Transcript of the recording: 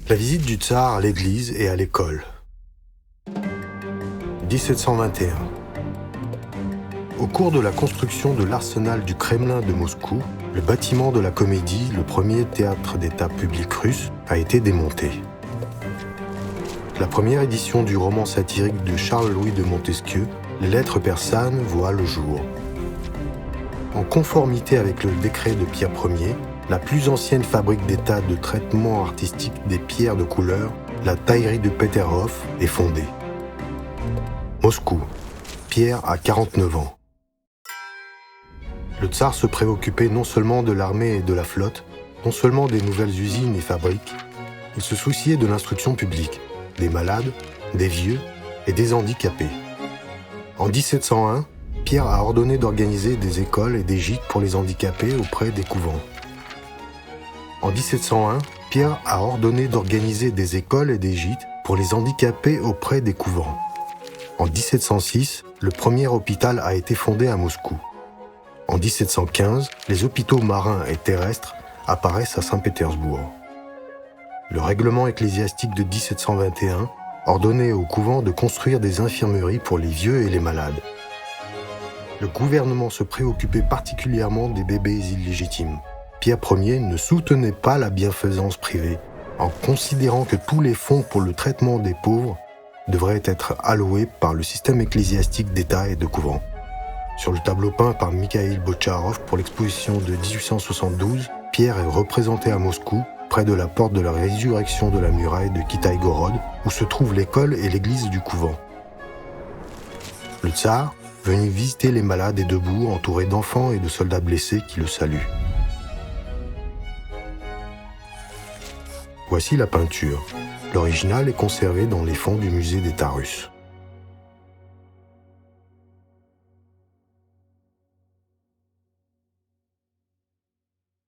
La visite du tsar à l'église et à l'école. 1721. Au cours de la construction de l'arsenal du Kremlin de Moscou, le bâtiment de la Comédie, le premier théâtre d'État public russe, a été démonté. La première édition du roman satirique de Charles-Louis de Montesquieu, Les Lettres persanes, voit le jour. En conformité avec le décret de Pierre Ier, la plus ancienne fabrique d'État de traitement artistique des pierres de couleur, la taillerie de Peterhof, est fondée. Moscou. Pierre a 49 ans. Le tsar se préoccupait non seulement de l'armée et de la flotte, non seulement des nouvelles usines et fabriques, il se souciait de l'instruction publique, des malades, des vieux et des handicapés. En 1701, Pierre a ordonné d'organiser des écoles et des gîtes pour les handicapés auprès des couvents. En 1701, Pierre a ordonné d'organiser des écoles et des gîtes pour les handicapés auprès des couvents. En 1706, le premier hôpital a été fondé à Moscou. En 1715, les hôpitaux marins et terrestres apparaissent à Saint-Pétersbourg. Le règlement ecclésiastique de 1721 ordonnait aux couvents de construire des infirmeries pour les vieux et les malades. Le gouvernement se préoccupait particulièrement des bébés illégitimes. Pierre Ier ne soutenait pas la bienfaisance privée, en considérant que tous les fonds pour le traitement des pauvres devraient être alloués par le système ecclésiastique d'État et de couvent. Sur le tableau peint par Mikhaïl Botcharov pour l'exposition de 1872, Pierre est représenté à Moscou, près de la porte de la résurrection de la muraille de Kitaï-Gorod, où se trouvent l'école et l'église du couvent. Le tsar, venu visiter les malades, est debout, entouré d'enfants et de soldats blessés qui le saluent. Voici la peinture. L'original est conservé dans les fonds du musée d'État russe.